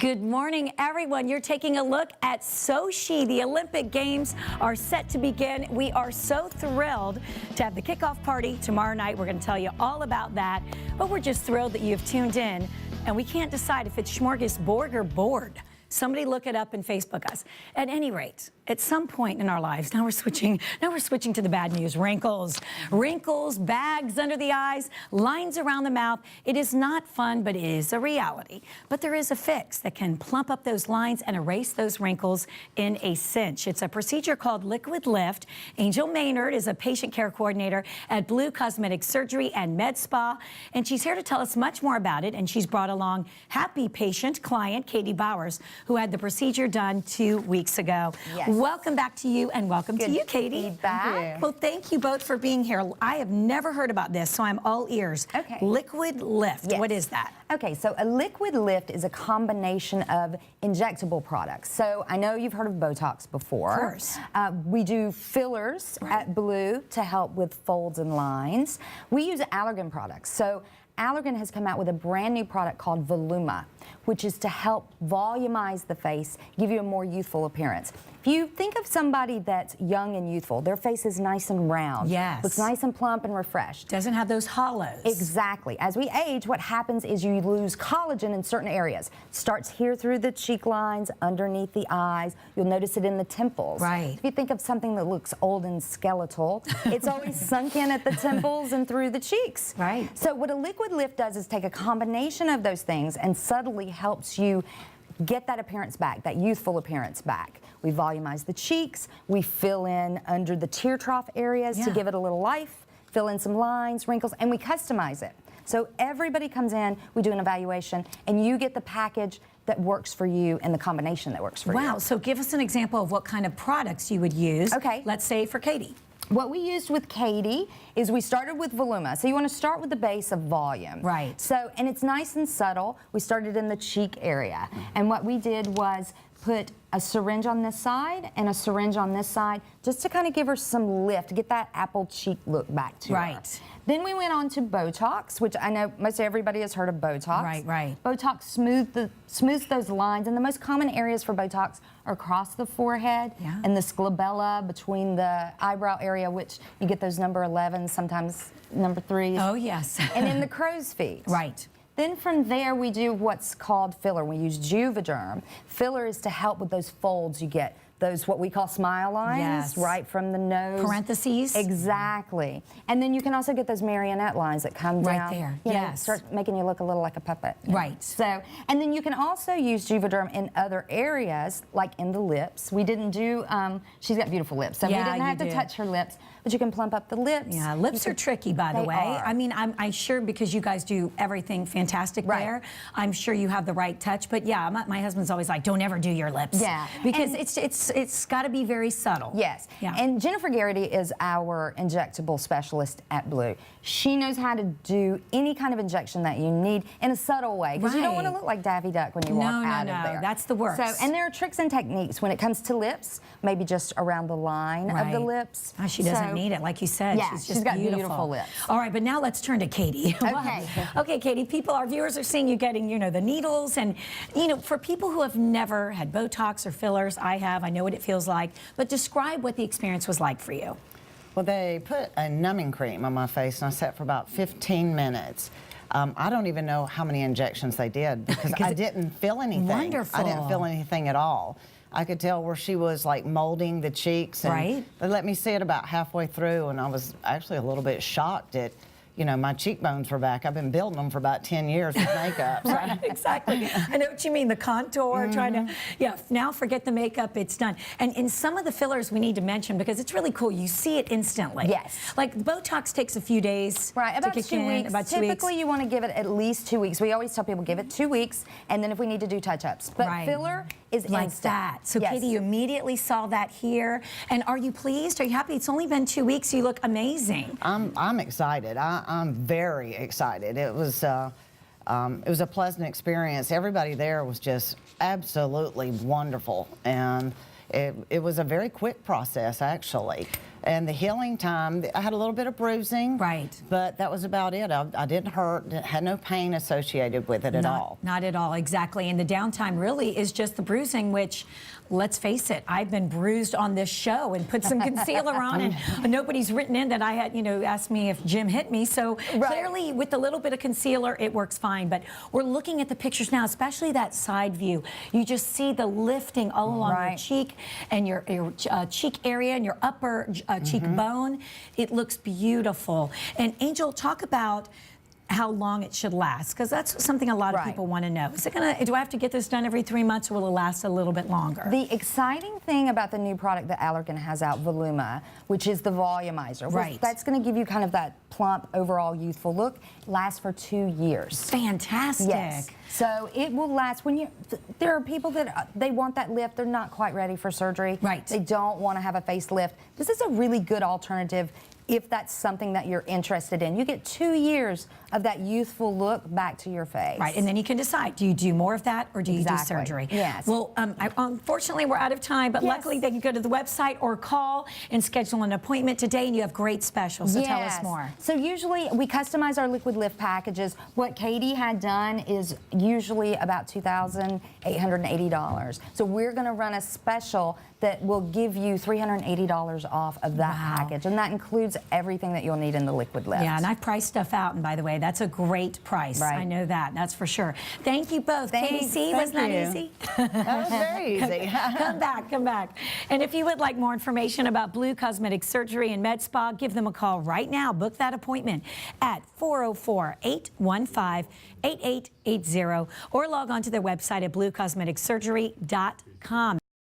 Good morning, everyone. You're taking a look at Sochi. The Olympic Games are set to begin. We are so thrilled to have the kickoff party tomorrow night. We're going to tell you all about that, but we're just thrilled that you've tuned in, and we can't decide if it's smorgasbord or bored. Somebody look it up and Facebook us. At any rate, at some point in our lives, now we're switching to the bad news. Wrinkles, bags under the eyes, lines around the mouth. It is not fun, but it is a reality. But there is a fix that can plump up those lines and erase those wrinkles in a cinch. It's a procedure called Liqud Lift. Angel Maynard is a patient care coordinator at Blue Cosmetic Surgery and Med Spa, and she's here to tell us much more about it. And she's brought along happy patient client Katie Bowers, who had the procedure done 2 weeks ago. Yes. Welcome back to you, and welcome to you, Katie. Back. Well, thank you both for being here. I have never heard about this, so I'm all ears. Okay. Liqud Lift. Yes. What is that? Okay, so a liquid lift is a combination of injectable products. So I know you've heard of Botox before. Of course. We do fillers at Blue to help with folds and lines. We use Allergan products. So Allergan has come out with a brand new product called Voluma, which is to help volumize the face, give you a more youthful appearance. If you think of somebody that's young and youthful, their face is nice and round. Yes. Looks nice and plump and refreshed. Doesn't have those hollows. Exactly. As we age, what happens is you lose collagen in certain areas. It starts here through the cheek lines, underneath the eyes. You'll notice it in the temples. Right. If you think of something that looks old and skeletal, it's always sunk in at the temples and through the cheeks. Right. So what a liquid lift does is take a combination of those things and subtly helps you get that appearance back, that youthful appearance back. We volumize the cheeks, we fill in under the tear trough areas to give it a little life, fill in some lines, wrinkles, and we customize it. So everybody comes in, we do an evaluation, and you get the package that works for you and the combination that works for you. Wow, so give us an example of what kind of products you would use. Okay. Let's say for Katie. What we used with Katie is we started with Voluma. So you want to start with the base of volume. Right. So, and it's nice and subtle. We started in the cheek area. And what we did was put a syringe on this side and a syringe on this side just to kind of give her some lift, get that apple cheek look back to her. Right. Then we went on to Botox, which I know most everybody has heard of Botox. Right, right. Botox smooths those lines, and the most common areas for Botox are across the forehead and the sclabella between the eyebrow area, which you get those number 11s, sometimes number 3s. Oh, yes. And in the crow's feet. Right. Then from there, we do what's called filler. We use Juvederm. Filler is to help with those folds you get. Those what we call smile lines, right from the nose. Parentheses. Exactly. And then you can also get those marionette lines that come down. Right there, you know, start making you look a little like a puppet. Right. So, and then you can also use Juvederm in other areas, like in the lips. We didn't do, she's got beautiful lips, so we didn't have to touch her lips, but you can plump up the lips. Yeah, lips are tricky, by the way. I mean, I'm sure because you guys do everything fantastic there, I'm sure you have the right touch, but yeah, my husband's always like, don't ever do your lips. Yeah. Because it's got to be very subtle. Yes. Yeah. And Jennifer Garrity is our injectable specialist at Blue. She knows how to do any kind of injection that you need in a subtle way, because you don't want to look like Daffy Duck when you walk out of there. That's the worst. So, and there are tricks and techniques when it comes to lips, maybe just around the line of the lips. Oh, she doesn't need it, like you said. Yeah, she's just got beautiful lips. All right, but now let's turn to Katie. Okay. Okay, Katie, our viewers are seeing you getting, the needles, and, for people who have never had Botox or fillers, I know what it feels like, but describe what the experience was like for you. Well, they put a numbing cream on my face, and I sat for about 15 minutes. I don't even know how many injections they did, because I didn't feel anything. Wonderful. I didn't feel anything at all. I could tell where she was like molding the cheeks, and they let me see it about halfway through, and I was actually a little bit shocked at, my cheekbones were back. I've been building them for about 10 years with makeup. So. Right, exactly. I know what you mean, the contour, trying to, now forget the makeup, it's done. And in some of the fillers we need to mention, because it's really cool, you see it instantly. Yes. Like Botox takes a few days about to kick 2 weeks. About 2 weeks. Typically you want to give it at least 2 weeks. We always tell people give it 2 weeks, and then if we need to do touch-ups. But filler is like instant. that. So Katie, you immediately saw that here. And are you pleased? Are you happy? It's only been 2 weeks. You look amazing. I'm excited. I'm very excited. It was a pleasant experience. Everybody there was just absolutely wonderful, and it was a very quick process, actually. And the healing time, I had a little bit of bruising. Right. But that was about it. I didn't hurt, had no pain associated with it at all. Not at all, exactly. And the downtime really is just the bruising, which, let's face it, I've been bruised on this show and put some concealer on, and nobody's written in that I had, asked me if Jim hit me. So clearly, with a little bit of concealer, it works fine. But we're looking at the pictures now, especially that side view. You just see the lifting all along your cheek and your cheek area and your upper cheekbone. It looks beautiful. And Angel, talk about how long it should last, because that's something a lot of people want to know. Is it do I have to get this done every 3 months, or will it last a little bit longer? The exciting thing about the new product that Allergan has out, Voluma, which is the volumizer, that's going to give you kind of that plump, overall youthful look, lasts for 2 years. Fantastic. Yes. So it will last. When there are people that they want that lift, they're not quite ready for surgery. Right. They don't want to have a facelift. This is a really good alternative if that's something that you're interested in. You get 2 years of that youthful look back to your face. Right, and then you can decide, do you do more of that, or do you do surgery? Yes. Well, unfortunately, we're out of time, but luckily they can go to the website or call and schedule an appointment today, and you have great specials, so tell us more. So usually we customize our liquid lift packages. What Katie had done is usually about $2,880. So we're going to run a special that will give you $380 off of that package, and that includes everything that you'll need in the liquid lift. Yeah, and I've priced stuff out, and by the way, that's a great price. I know that's for sure. Thank you both. KC, wasn't that easy? That was very easy. Come back. And if you would like more information about Blue Cosmetic Surgery and Med Spa, give them a call right now. Book that appointment at 404-815-8880 or log on to their website at bluecosmeticsurgery.com.